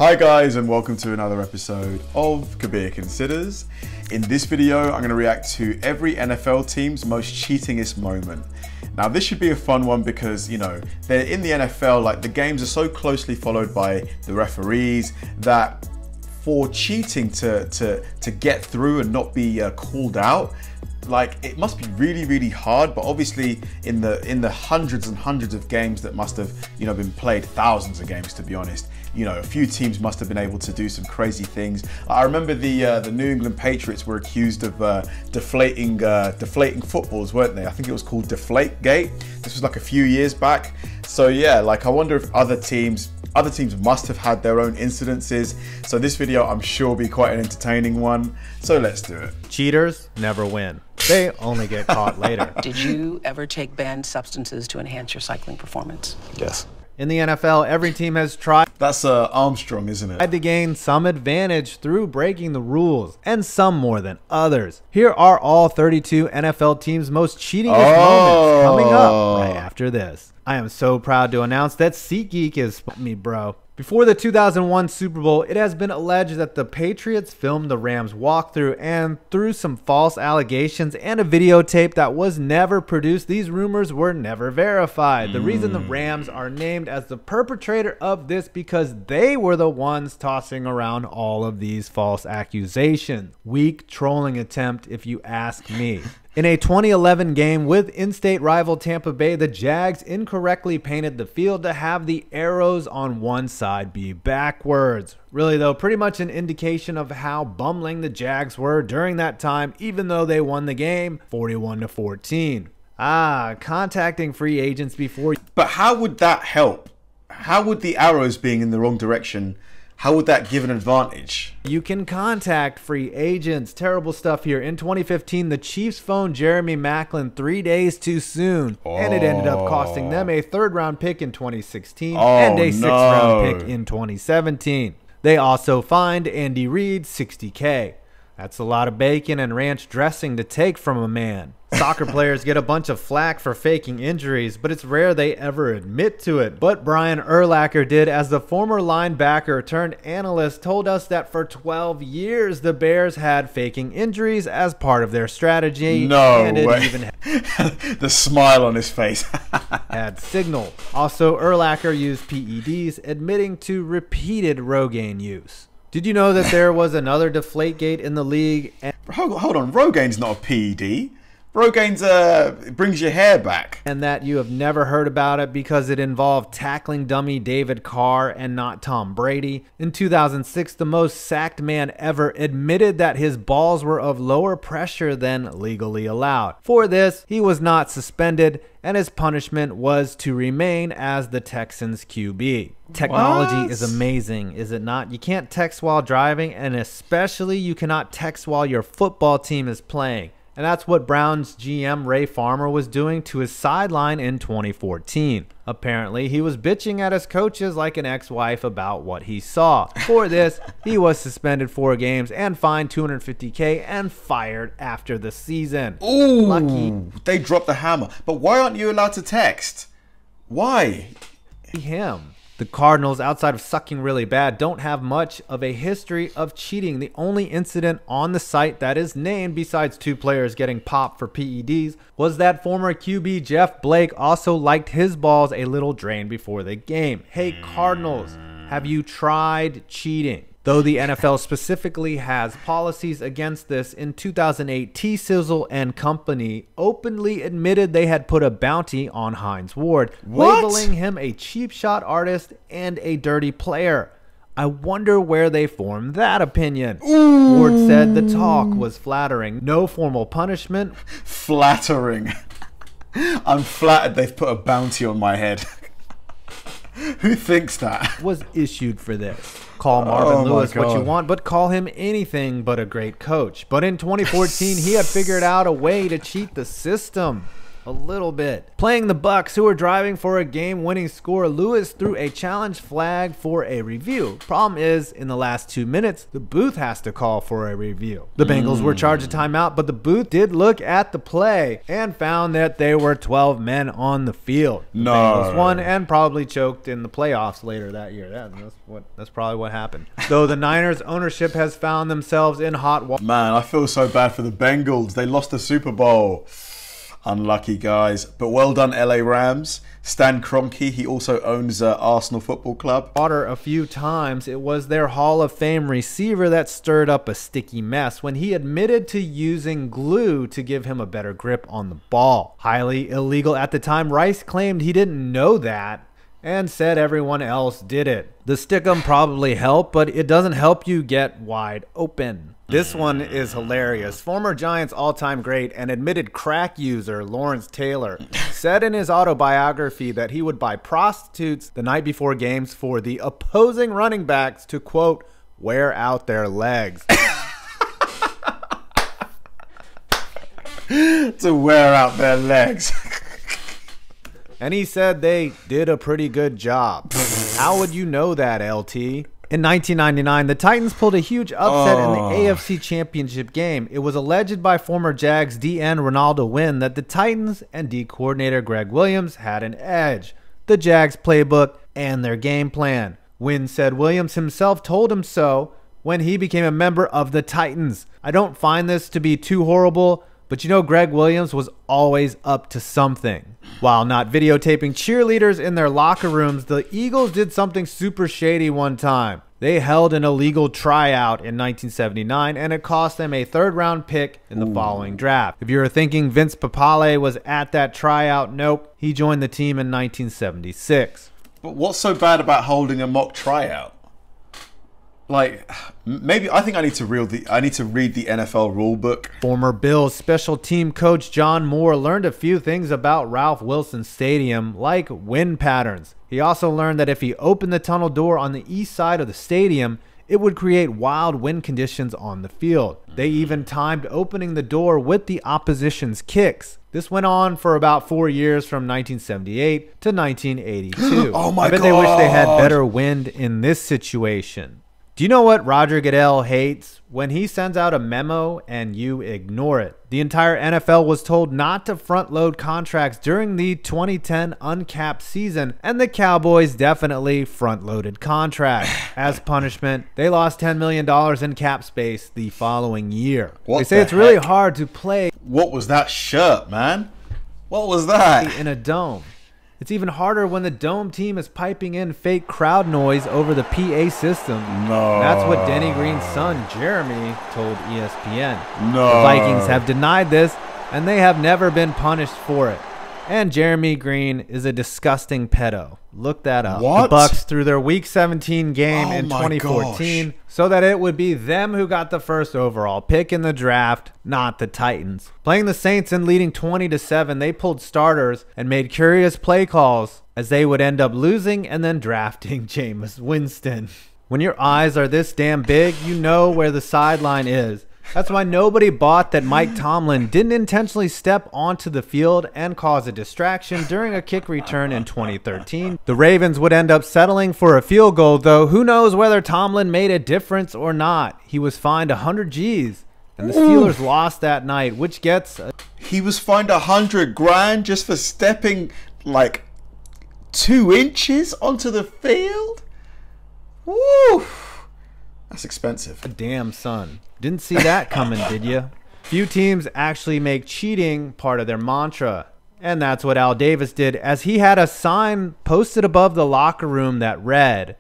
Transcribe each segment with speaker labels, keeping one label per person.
Speaker 1: Hi guys, and welcome to another episode of Kabir Considers. In this video, I'm going to react to every NFL team's most cheatingest moment. Now this should be a fun one because, you know, they're in the NFL, like the games are so closely followed by the referees that for cheating to get through and not be called out, like it must be really hard. But obviously in the hundreds and hundreds of games that must have, you know, been played, thousands of games to be honest, you know, a few teams must have been able to do some crazy things. I remember the New England Patriots were accused of deflating footballs, weren't they? I think it was called Deflategate. This was like a few years back. So yeah, like I wonder if other teams must have had their own incidences. So this video, I'm sure, will be quite an entertaining one. So let's do it.
Speaker 2: Cheaters never win. They only get caught later.
Speaker 3: Did you ever take banned substances to enhance your cycling performance?
Speaker 1: Yes.
Speaker 2: In the NFL, every team has tried
Speaker 1: That's Armstrong, isn't it?
Speaker 2: to gain some advantage through breaking the rules, and some more than others. Here are all 32 NFL teams' most cheatingest moments coming up right after this. I am so proud to announce that SeatGeek is me, bro. Before the 2001 Super Bowl, it has been alleged that the Patriots filmed the Rams walkthrough, and through some false allegations and a videotape that was never produced, these rumors were never verified. The reason the Rams are named as the perpetrator of this because they were the ones tossing around all of these false accusations. Weak trolling attempt if you ask me. In a 2011 game with in-state rival Tampa Bay, the Jags incorrectly painted the field to have the arrows on one side be backwards. Really though, pretty much an indication of how bumbling the Jags were during that time, even though they won the game 41-14. Contacting free agents before.
Speaker 1: But how would that help? How would the arrows being in the wrong direction, how would that give an advantage?
Speaker 2: You can contact free agents. Terrible stuff here. In 2015, the Chiefs phoned Jeremy Maclin 3 days too soon, and it ended up costing them a third-round pick in 2016 and a sixth-round pick in 2017. They also fined Andy Reid $60K. That's a lot of bacon and ranch dressing to take from a man. Soccer players get a bunch of flack for faking injuries, but it's rare they ever admit to it. But Brian Urlacher did, as the former linebacker turned analyst told us that for 12 years the Bears had faking injuries as part of their strategy.
Speaker 1: No
Speaker 2: and it
Speaker 1: way.
Speaker 2: Even
Speaker 1: the smile on his face.
Speaker 2: had signal. Also, Urlacher used PEDs, admitting to repeated Rogaine use. Did you know that there was another Deflategate in the league?
Speaker 1: Hold on, Rogaine's not a PED. Rogaine's it brings your hair back.
Speaker 2: And that you have never heard about it because it involved tackling dummy David Carr and not Tom Brady. In 2006, the most sacked man ever admitted that his balls were of lower pressure than legally allowed. For this, he was not suspended, and his punishment was to remain as the Texans QB. Technology is amazing, is it not? You can't text while driving, and especially you cannot text while your football team is playing. And that's what Browns GM Ray Farmer was doing to his sideline in 2014. Apparently, he was bitching at his coaches like an ex-wife about what he saw. For this, he was suspended 4 games and fined $250K and fired after the season.
Speaker 1: Ooh,
Speaker 2: lucky
Speaker 1: they dropped the hammer. But why aren't you allowed to text? Why?
Speaker 2: him. The Cardinals, outside of sucking really bad, don't have much of a history of cheating. The only incident on the site that is named, besides 2 players getting popped for PEDs, was that former QB Jeff Blake also liked his balls a little drained before the game. Hey Cardinals, have you tried cheating? Though the NFL specifically has policies against this, in 2008, T-Sizzle and Company openly admitted they had put a bounty on Hines Ward, labeling him a cheap shot artist and a dirty player. I wonder where they formed that opinion. Ward said the talk was flattering. No formal punishment.
Speaker 1: Flattering. I'm flattered they've put a bounty on my head. Who thinks that?
Speaker 2: Was issued for this. Call Marvin Lewis what you want, but call him anything but a great coach. But in 2014, he had figured out a way to cheat the system. A little bit. Playing the Bucks, who were driving for a game-winning score, Lewis threw a challenge flag for a review. Problem is, in the last 2 minutes, the booth has to call for a review. The Bengals were charged a timeout, but the booth did look at the play and found that there were 12 men on the field. The Bengals won and probably choked in the playoffs later that year. That's probably what happened. Though the Niners ownership has found themselves in hot water.
Speaker 1: Man, I feel so bad for the Bengals. They lost the Super Bowl. Unlucky guys, but well done LA Rams. Stan Kroenke, he also owns Arsenal Football Club.
Speaker 2: A few times. It was their Hall of Fame receiver that stirred up a sticky mess when he admitted to using glue to give him a better grip on the ball. Highly illegal at the time, Rice claimed he didn't know that and said everyone else did it. The stickum probably helped, but it doesn't help you get wide open. This one is hilarious. Former Giants all-time great and admitted crack user Lawrence Taylor said in his autobiography that he would buy prostitutes the night before games for the opposing running backs to, quote, wear out their legs.
Speaker 1: To wear out their legs.
Speaker 2: And he said they did a pretty good job. How would you know that, LT? In 1999, the Titans pulled a huge upset in the AFC Championship game. It was alleged by former Jags DN Ronaldo Wynn that the Titans and D coordinator Greg Williams had an edge, the Jags playbook, and their game plan. Wynn said Williams himself told him so when he became a member of the Titans. I don't find this to be too horrible, but you know Greg Williams was always up to something. While not videotaping cheerleaders in their locker rooms, the Eagles did something super shady one time. They held an illegal tryout in 1979, and it cost them a third-round pick in the following draft. If you were thinking Vince Papale was at that tryout, nope. He joined the team in 1976.
Speaker 1: But what's so bad about holding a mock tryout? Like, maybe I think I need to read the NFL rule book.
Speaker 2: Former Bills special team coach John Moore learned a few things about Ralph Wilson Stadium, like wind patterns. He also learned that if he opened the tunnel door on the east side of the stadium, it would create wild wind conditions on the field. They even timed opening the door with the opposition's kicks. This went on for about 4 years from 1978 to 1982.
Speaker 1: Oh my God.
Speaker 2: I bet they wish they had better wind in this situation. Do you know what Roger Goodell hates? When he sends out a memo and you ignore it. The entire NFL was told not to front-load contracts during the 2010 uncapped season, and the Cowboys definitely front-loaded contracts. As punishment, they lost $10 million in cap space the following year. They say it's really hard to play.
Speaker 1: What was that shirt, man? What was that?
Speaker 2: In a dome. It's even harder when the dome team is piping in fake crowd noise over the PA system.
Speaker 1: No.
Speaker 2: That's what Denny Green's son, Jeremy, told ESPN.
Speaker 1: No.
Speaker 2: The Vikings have denied this, and they have never been punished for it. And Jeremy Green is a disgusting pedo. Look that up.
Speaker 1: What?
Speaker 2: The Bucks threw their Week 17 game in 2014 so that it would be them who got the first overall pick in the draft, not the Titans. Playing the Saints and leading 20-7, they pulled starters and made curious play calls as they would end up losing and then drafting Jameis Winston. When your eyes are this damn big, you know where the sideline is. That's why nobody bought that Mike Tomlin didn't intentionally step onto the field and cause a distraction during a kick return in 2013. The Ravens would end up settling for a field goal, though who knows whether Tomlin made a difference or not. He was fined 100 G's, and the Steelers lost that night, which gets...
Speaker 1: He was fined 100 grand just for stepping like 2 inches onto the field? Woo! That's expensive.
Speaker 2: A damn son. Didn't see that coming, did you? Few teams actually make cheating part of their mantra. And that's what Al Davis did, as he had a sign posted above the locker room that read,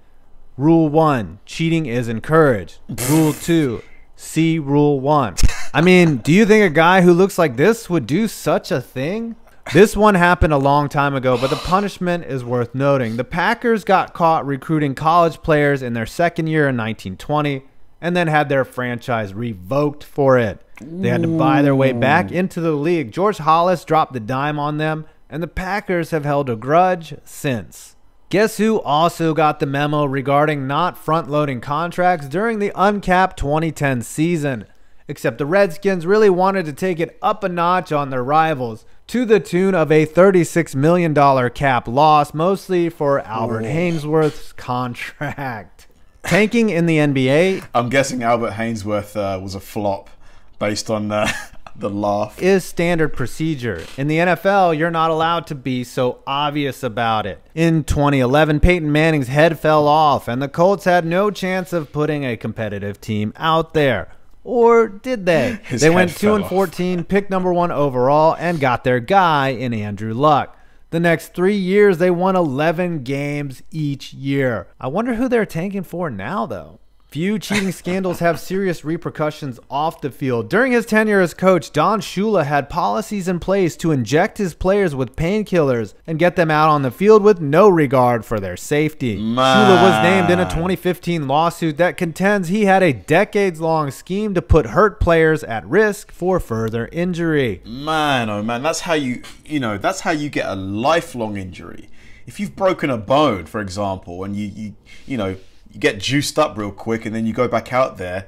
Speaker 2: Rule 1, cheating is encouraged. Rule 2, see Rule 1. I mean, do you think a guy who looks like this would do such a thing? This one happened a long time ago, but the punishment is worth noting. The Packers got caught recruiting college players in their second year in 1920 and then had their franchise revoked for it. They had to buy their way back into the league. George Hollis dropped the dime on them, and the Packers have held a grudge since. Guess who also got the memo regarding not front-loading contracts during the uncapped 2010 season? Except the Redskins really wanted to take it up a notch on their rivals, to the tune of a $36 million cap loss, mostly for Albert Hainsworth's contract. Tanking in the NBA,
Speaker 1: I'm guessing Albert Hainsworth was a flop based on the laugh,
Speaker 2: is standard procedure. In the NFL, you're not allowed to be so obvious about it. In 2011, Peyton Manning's head fell off, and the Colts had no chance of putting a competitive team out there. Or did they? They went 2-14, picked number 1 overall, and got their guy in Andrew Luck. The next 3 years, they won 11 games each year. I wonder who they're tanking for now, though. Few cheating scandals have serious repercussions off the field. During his tenure as coach, Don Shula had policies in place to inject his players with painkillers and get them out on the field with no regard for their safety. Shula was named in a 2015 lawsuit that contends he had a decades-long scheme to put hurt players at risk for further injury.
Speaker 1: Man, oh man, that's how that's how you get a lifelong injury. If you've broken a bone, for example, and you get juiced up real quick and then you go back out there,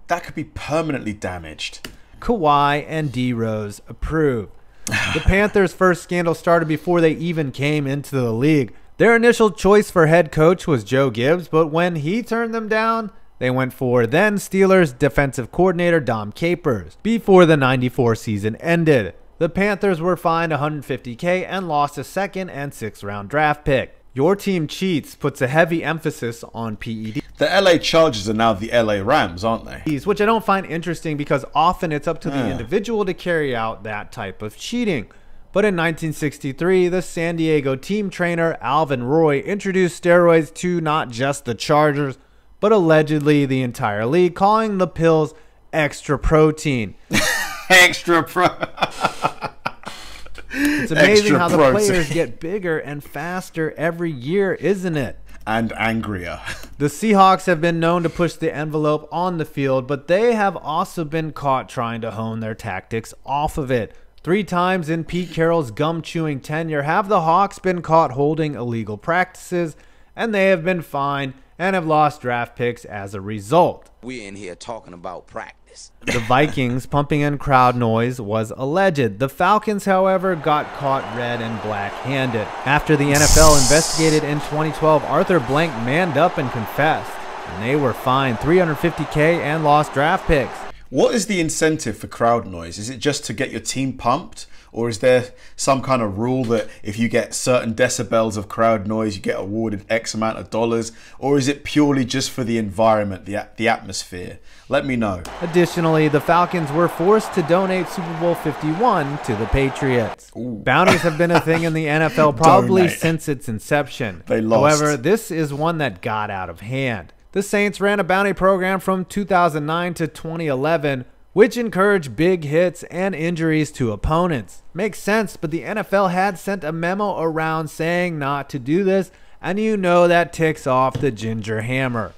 Speaker 1: that could be permanently damaged.
Speaker 2: Kawhi and D-Rose approve. The Panthers' first scandal started before they even came into the league. Their initial choice for head coach was Joe Gibbs, but when he turned them down, they went for then Steelers defensive coordinator Dom Capers. Before the '94 season ended, the Panthers were fined $150K and lost a 2nd and 6th round draft pick. Your team cheats puts a heavy emphasis on PEDs.
Speaker 1: The LA Chargers are now the LA Rams, aren't they?
Speaker 2: Which I don't find interesting because often it's up to the individual to carry out that type of cheating. But in 1963, the San Diego team trainer Alvin Roy introduced steroids to not just the Chargers, but allegedly the entire league, calling the pills extra protein.
Speaker 1: Extra pro.
Speaker 2: It's amazing how the players get bigger and faster every year, isn't it?
Speaker 1: And angrier.
Speaker 2: The Seahawks have been known to push the envelope on the field, but they have also been caught trying to hone their tactics off of it. 3 times in Pete Carroll's gum-chewing tenure have the Hawks been caught holding illegal practices, and they have been fined and have lost draft picks as a result.
Speaker 4: We're in here talking about practice.
Speaker 2: The Vikings pumping in crowd noise was alleged. The Falcons, however, got caught red and black-handed. After the NFL investigated in 2012, Arthur Blank manned up and confessed, and they were fined $350K and lost draft picks.
Speaker 1: What is the incentive for crowd noise? Is it just to get your team pumped? Or is there some kind of rule that if you get certain decibels of crowd noise, you get awarded X amount of dollars? Or is it purely just for the environment, the atmosphere? Let me know.
Speaker 2: Additionally, the Falcons were forced to donate Super Bowl 51 to the Patriots.
Speaker 1: Ooh.
Speaker 2: Bounties have been a thing in the NFL probably since its inception.
Speaker 1: They lost.
Speaker 2: However, this is one that got out of hand. The Saints ran a bounty program from 2009 to 2011, which encouraged big hits and injuries to opponents. Makes sense, but the NFL had sent a memo around saying not to do this, and you know that ticks off the ginger hammer.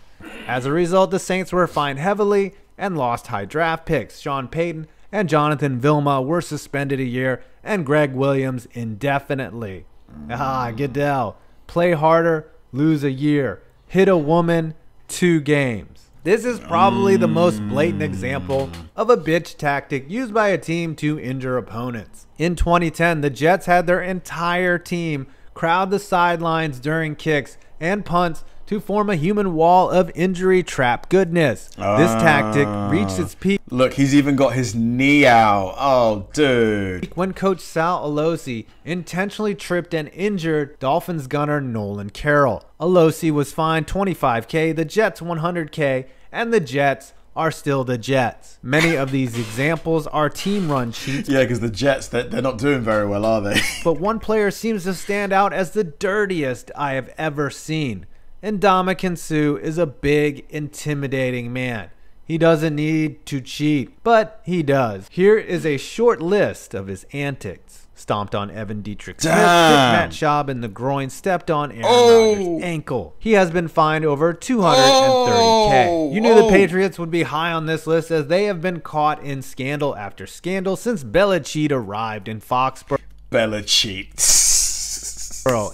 Speaker 2: As a result, the Saints were fined heavily and lost high draft picks. Sean Payton and Jonathan Vilma were suspended a year, and Greg Williams indefinitely. Goodell. Play harder, lose a year. Hit a woman, 2 games. This is probably the most blatant example of a bitch tactic used by a team to injure opponents. In 2010, the Jets had their entire team crowd the sidelines during kicks and punts to form a human wall of injury trap goodness. This tactic reached its peak.
Speaker 1: Look, he's even got his knee out. Oh, dude.
Speaker 2: When coach Sal Alosi intentionally tripped and injured Dolphins gunner Nolan Carroll. Alosi was fined $25K, the Jets $100K, and the Jets are still the Jets. Many of these examples are team-run cheats.
Speaker 1: Yeah, because the Jets, they're not doing very well, are they?
Speaker 2: But one player seems to stand out as the dirtiest I have ever seen. Ndamukong Suh is a big, intimidating man. He doesn't need to cheat, but he does. Here is a short list of his antics. Stomped on Evan Dietrich Smith, hit Matt Schaub in the groin, stepped on Aaron Rodgers' ankle. He has been fined over $230K. You knew the Patriots would be high on this list as they have been caught in scandal after scandal since Belichick arrived in Foxborough.
Speaker 1: Belichick.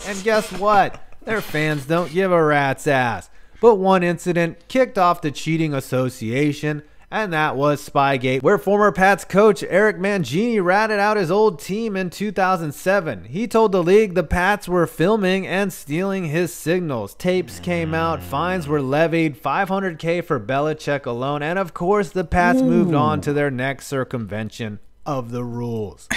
Speaker 2: And guess what? Their fans don't give a rat's ass. But one incident kicked off the cheating association and that was Spygate, where former Pats coach Eric Mangini ratted out his old team in 2007. He told the league the Pats were filming and stealing his signals. Tapes came out, fines were levied, $500K for Belichick alone, and of course the Pats moved on to their next circumvention of the rules.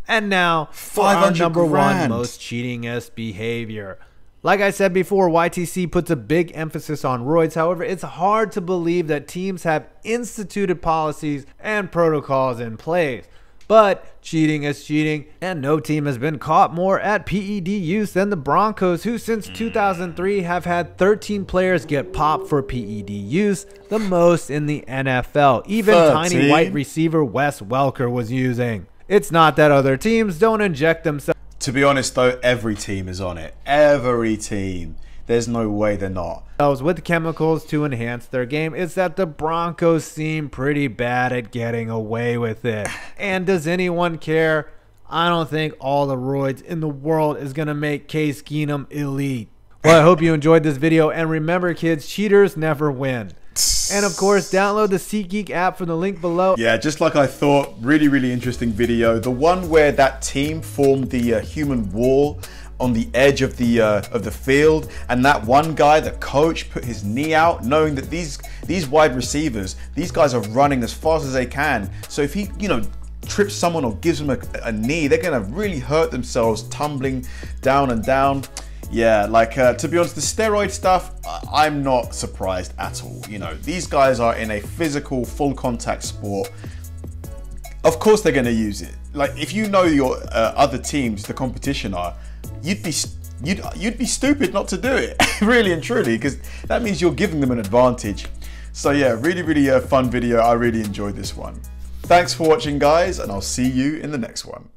Speaker 2: And now for our number one most cheatingest behavior. Like I said before, YTC puts a big emphasis on roids. However, it's hard to believe that teams have instituted policies and protocols in place. But cheating is cheating, and no team has been caught more at PED use than the Broncos, who since 2003 have had 13 players get popped for PED use, the most in the NFL. Even 13? Tiny white receiver Wes Welker was using. It's not that other teams don't inject themselves.
Speaker 1: To be honest though, every team is on it. Every team. There's no way they're not.
Speaker 2: With chemicals to enhance their game. It's that the Broncos seem pretty bad at getting away with it. And does anyone care? I don't think all the roids in the world is going to make Case Keenum elite. Well, I hope you enjoyed this video. And remember, kids, cheaters never win. And of course, download the SeatGeek app from the link below.
Speaker 1: Yeah, just like I thought, really interesting video. The one where that team formed the human wall on the edge of the field, and that one guy, the coach, put his knee out, knowing that these wide receivers, these guys are running as fast as they can. So if he, trips someone or gives them a knee, they're gonna really hurt themselves, tumbling down and down. Yeah, to be honest, the steroid stuff, I'm not surprised at all. These guys are in a physical, full contact sport. Of course they're going to use it. If you know your other teams, the competition are, you'd be stupid not to do it, really and truly, because that means you're giving them an advantage. So yeah, really fun video. I really enjoyed this one. Thanks for watching, guys, and I'll see you in the next one.